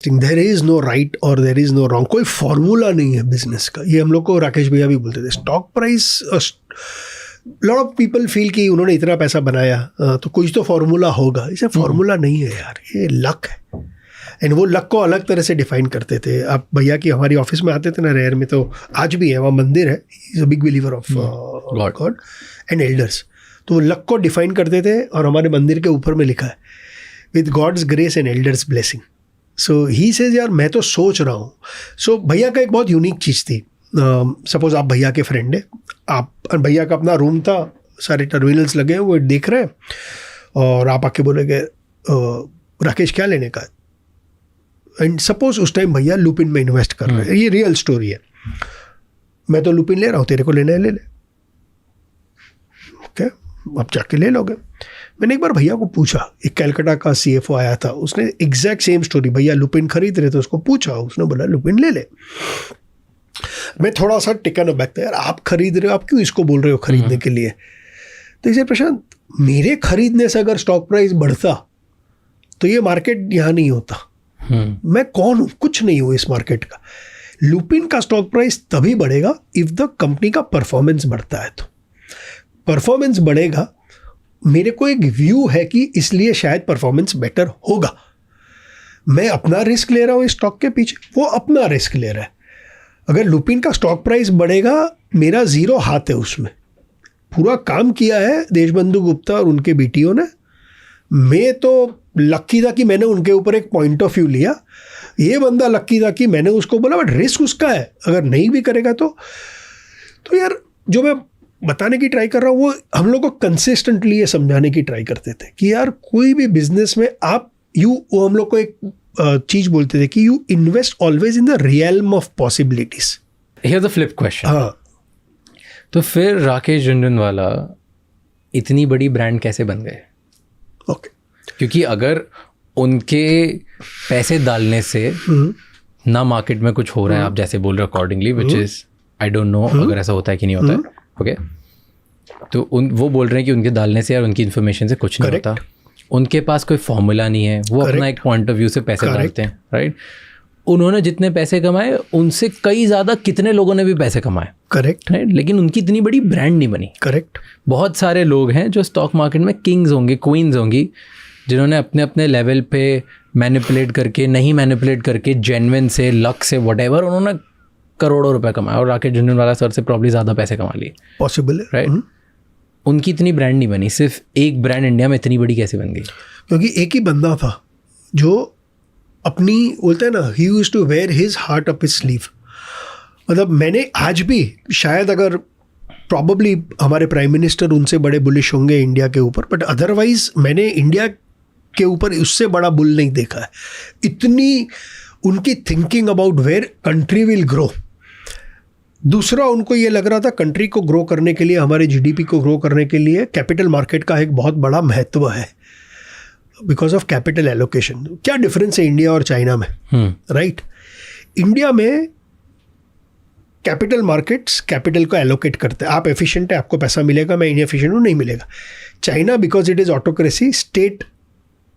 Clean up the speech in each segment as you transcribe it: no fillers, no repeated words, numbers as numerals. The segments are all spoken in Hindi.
देयर इज नो राइट और देयर इज नो रॉन्ग, कोई फॉर्मूला नहीं है बिजनेस का। ये हम लोग को राकेश भैया भी बोलते थे, stock price, lot of people feel कि उन्होंने इतना पैसा बनाया तो कुछ तो फॉर्मूला होगा। इसे फॉर्मूला नहीं है यार, ये लक है। एंड वो लक को अलग तरह से डिफाइन करते थे। आप भैया की हमारी ऑफिस में आते थे ना रेयर में, तो आज भी है, वहाँ मंदिर है, is a big believer of God and elders. तो वो लक को डिफाइन करते थे और हमारे मंदिर के ऊपर में लिखा है with God's grace and elders blessing. So he says यार मैं तो सोच रहा हूँ। सो भैया का एक बहुत यूनिक चीज़ थी। सपोज आप भैया के फ्रेंड है, आप भैया का अपना रूम था, सारे टर्मिनल्स लगे हैं, वो देख रहे हैं, और आप आके बोलेंगे राकेश क्या लेने का है। एंड सपोज उस टाइम भैया लुपिन में इन्वेस्ट कर रहे हैं, ये रियल स्टोरी है। मैं तो लुपिन ले रहा हूँ, तेरे को लेना है ले ले, ओके आप जाके ले लोगे। मैंने एक बार भैया को पूछा, एक कलकत्ता का CFO आया था, उसने एग्जैक्ट सेम स्टोरी, भैया लुपिन खरीद रहे थे, उसको पूछा, उसने बोला लुपिन ले ले। मैं थोड़ा सा टिकन अबैक था, यार आप खरीद रहे हो, आप क्यों इसको बोल रहे हो खरीदने के लिए। तो इसे प्रशांत, मेरे खरीदने से अगर स्टॉक प्राइस बढ़ता तो ये मार्केट यहाँ नहीं होता। मैं कौन हूँ, कुछ नहीं हूँ इस मार्केट का। लुपिन का स्टॉक प्राइस तभी बढ़ेगा इफ द कंपनी का परफॉर्मेंस बढ़ता है। तो परफॉर्मेंस बढ़ेगा, मेरे को एक व्यू है कि इसलिए शायद परफॉर्मेंस बेटर होगा। मैं अपना रिस्क ले रहा हूँ इस स्टॉक के पीछे, वो अपना रिस्क ले रहा है। अगर लुपिन का स्टॉक प्राइस बढ़ेगा, मेरा जीरो हाथ है उसमें। पूरा काम किया है देशबंधु गुप्ता और उनके BTO ने। मैं तो लक्की था कि मैंने उनके ऊपर एक पॉइंट ऑफ व्यू लिया, ये बंदा लक्की था कि मैंने उसको बोला, बट रिस्क उसका है, अगर नहीं भी करेगा तो यार जो मैं बताने की ट्राई कर रहा हूँ, वो हम लोग को कंसिस्टेंटली ये समझाने की ट्राई करते थे कि यार कोई भी बिजनेस में आप वो हम लोग को एक चीज बोलते थे कि you invest always in the realm of possibilities. Here the flip question. हाँ, तो फिर राकेश झुनझुनवाला इतनी बड़ी ब्रांड कैसे बन गए? ओके, क्योंकि अगर उनके पैसे डालने से ना मार्केट में कुछ हो रहा है, आप जैसे बोल रहे हो accordingly, which is I don't know अगर ऐसा होता है कि नहीं होता है, ओके, तो वो बोल रहे हैं कि उनके डालने से या उनकी इन्फॉर्मेशन से कुछ नहीं होता। उनके पास कोई फॉर्मूला नहीं है, वो अपना एक पॉइंट ऑफ व्यू से पैसे डालते हैं, राइट। उन्होंने जितने पैसे कमाए उनसे कई ज़्यादा कितने लोगों ने भी पैसे कमाए, करेक्ट, राइट, लेकिन उनकी इतनी बड़ी ब्रांड नहीं बनी। करेक्ट। बहुत सारे लोग हैं जो स्टॉक मार्केट में किंग्स होंगे, क्वींस होंगी, जिन्होंने अपने अपने लेवल पे मैनिपुलेट करके, नहीं मैनिपुलेट करके, जेन्युइन से, लक से, व्हाटएवर, उन्होंने करोड़ों रुपए कमाए, और राकेश झुनझुनवाला सर से प्रॉब्ली ज़्यादा पैसे कमा लिए। पॉसिबल है, राइट। उनकी इतनी ब्रांड नहीं बनी, सिर्फ एक ब्रांड इंडिया में इतनी बड़ी कैसे बन गई? क्योंकि एक ही बंदा था जो अपनी, बोलते हैं ना, he used to wear his heart up his sleeve. मतलब मैंने आज भी शायद, अगर प्रॉबली हमारे प्राइम मिनिस्टर उनसे बड़े बुलिश होंगे इंडिया के ऊपर, बट अदरवाइज मैंने इंडिया के ऊपर उससे बड़ा बुल नहीं देखा है। इतनी उनकी thinking about where country will grow. दूसरा, उनको ये लग रहा था कंट्री को ग्रो करने के लिए, हमारे GDP को ग्रो करने के लिए कैपिटल मार्केट का एक बहुत बड़ा महत्व है, बिकॉज ऑफ कैपिटल एलोकेशन। क्या डिफरेंस है इंडिया और चाइना में, राइट? इंडिया में कैपिटल मार्केट्स कैपिटल को एलोकेट करते हैं। आप एफिशिएंट है, आपको पैसा मिलेगा, मैं इनएफिशिएंट हूँ, नहीं मिलेगा। China, because it is autocracy, state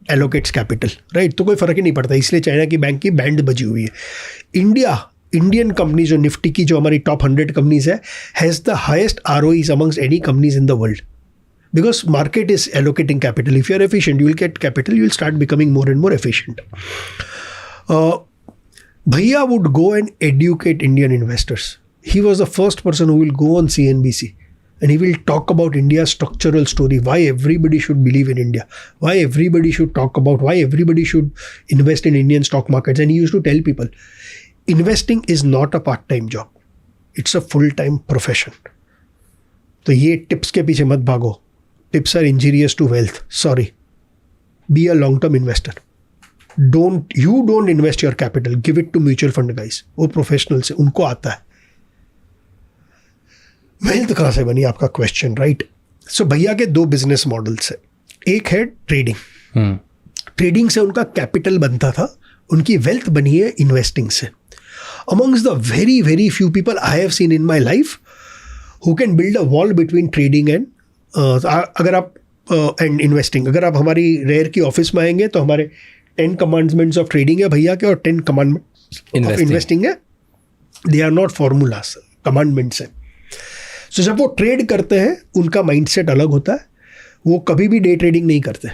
allocates capital, right? तो कोई फ़र्क ही नहीं पड़ता, इसलिए चाइना की बैंक की बैंड बजी हुई है। इंडियन कंपनी जो निफ्टी की, जो हमारी टॉप 100 कंपनीज है, has the highest ROEs amongst any companies in the world, because market is allocating capital. If you are efficient, you will get capital, you will start becoming more and more efficient. Bhaiya would go and educate Indian investors. He was the first person who will go on CNBC and he will talk about India's structural story, why everybody should believe in India, why everybody should talk about, why everybody should invest in Indian stock markets. And he used to tell people, investing is not a part-time job. It's a full-time profession. तो ये टिप्स के पीछे मत भागो. Tips are injurious to wealth. Sorry. Be a long-term investor. You don't invest your capital. Give it to mutual fund guys. वो professionals है, उनको आता है. Wealth कहाँ से बनी, आपका question, right? So भैया के 2 business models है. एक है trading. Trading से उनका capital बनता था, उनकी wealth बनी है investing से. Amongst the very, very few people I have seen in my life who can build a wall between trading and अगर आप एंड इन्वेस्टिंग, अगर आप हमारी रेयर की ऑफिस में आएंगे तो हमारे 10 कमांडमेंट्स ऑफ ट्रेडिंग है भैया के और 10 कमांडमेंट्स ऑफ इन्वेस्टिंग है. They are not formulas, commandments है. सो जब वो ट्रेड करते हैं उनका माइंडसेट अलग होता है. वो कभी भी डे ट्रेडिंग नहीं करते,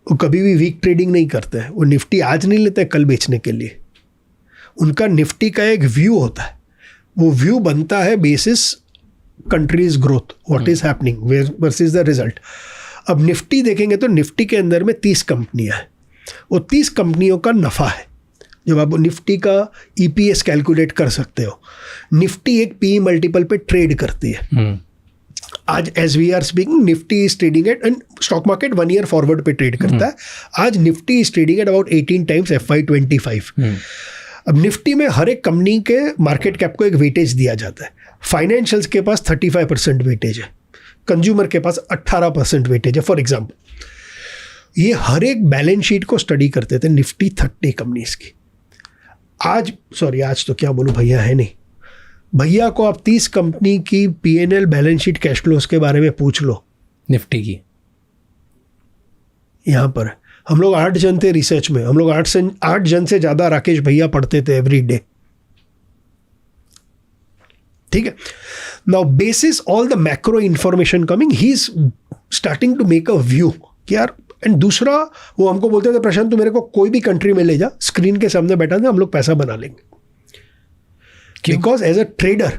वो कभी भी वीक ट्रेडिंग नहीं करते हैं. वो निफ्टी आज नहीं लेते कल बेचने के लिए. उनका निफ्टी का एक व्यू होता है, वो व्यू बनता है basis countries growth, what is happening versus the result. अब निफ्टी देखेंगे तो निफ्टी के अंदर में 30 कंपनियां हैं. वो 30 कंपनियों का नफ़ा है. जब आप निफ्टी का EPS कैलकुलेट कर सकते हो, निफ्टी एक PE मल्टीपल पे ट्रेड करती है. आज as we are speaking Nifty is trading at, and stock market 1 year forward पे ट्रेड करता है. आज Nifty is trading at about 18 times FY25. अब निफ्टी में हर एक कंपनी के मार्केट कैप को एक वेटेज दिया जाता है. फाइनेंशियल्स के पास 35% वेटेज है, कंज्यूमर के पास 18% वेटेज है. फॉर एग्जाम्पल, ये हर एक बैलेंस शीट को स्टडी करते थे निफ्टी 30 कंपनीज की. आज तो क्या बोलूँ भैया है नहीं. भैया को आप 30 कंपनी की P&L balance sheet cash flows के बारे में पूछ लो निफ्टी की. यहाँ पर हम लोग 8 जन थे रिसर्च में, हम लोग 8 जन से ज़्यादा राकेश भैया पढ़ते थे एवरी डे. ठीक है. Now basis all the macro information coming, he is starting to make a view कि यार. एंड दूसरा, वो हमको बोलते थे प्रशांत तू मेरे को कोई भी कंट्री में ले जा, स्क्रीन के सामने बैठा था, हम लोग पैसा बना लेंगे. Because as a trader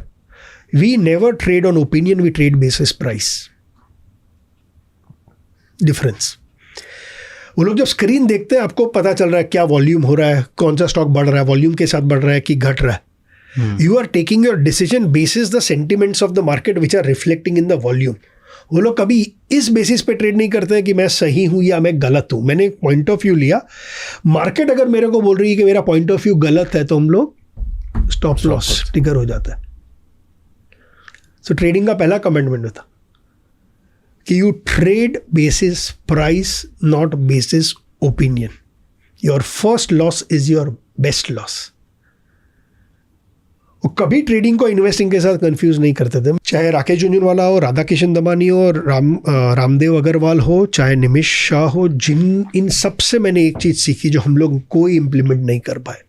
we never trade on opinion, we trade basis price. Difference. वो लोग जब स्क्रीन देखते हैं आपको पता चल रहा है क्या वॉल्यूम हो रहा है, कौन सा स्टॉक बढ़ रहा है, वॉल्यूम के साथ बढ़ रहा है कि घट रहा है. You are taking your decision basis the sentiments of the market which are reflecting in the volume. वो लोग कभी इस बेसिस पे ट्रेड नहीं करते हैं कि मैं सही हूं या मैं गलत हूं. मैंने एक पॉइंट ऑफ व्यू लिया, मार्केट अगर मेरे को बोल रही है कि मेरा पॉइंट ऑफ व्यू गलत है तो हम लोग स्टॉप लॉस ट्रिगर हो जाता है. सो ट्रेडिंग का पहला कमेंटमेंट था कि you trade basis price, not basis opinion. Your first loss is your best loss. वो कभी ट्रेडिंग को इन्वेस्टिंग के साथ कंफ्यूज नहीं करते थे. चाहे राकेश झुंझुनवाला हो, राधा किशन दमानी हो, रामदेव अग्रवाल हो, चाहे निमिष शाह हो, इन सब से मैंने एक चीज़ सीखी जो हम लोग कोई इम्प्लीमेंट नहीं कर पाए.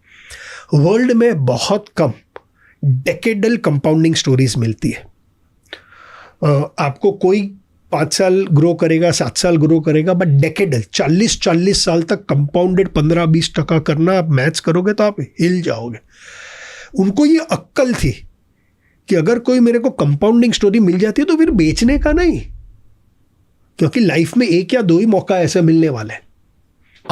वर्ल्ड में बहुत कम डेकेडल कंपाउंडिंग स्टोरीज मिलती है. आपको कोई 5 साल ग्रो करेगा, 7 साल ग्रो करेगा, बट डेकेडल 40 साल तक कंपाउंडेड 15-20% करना, आप मैथ्स करोगे तो आप हिल जाओगे. उनको ये अक्कल थी कि अगर कोई मेरे को कंपाउंडिंग स्टोरी मिल जाती है तो फिर बेचने का नहीं, क्योंकि लाइफ में 1 या 2 ही मौका ऐसे मिलने वाले हैं.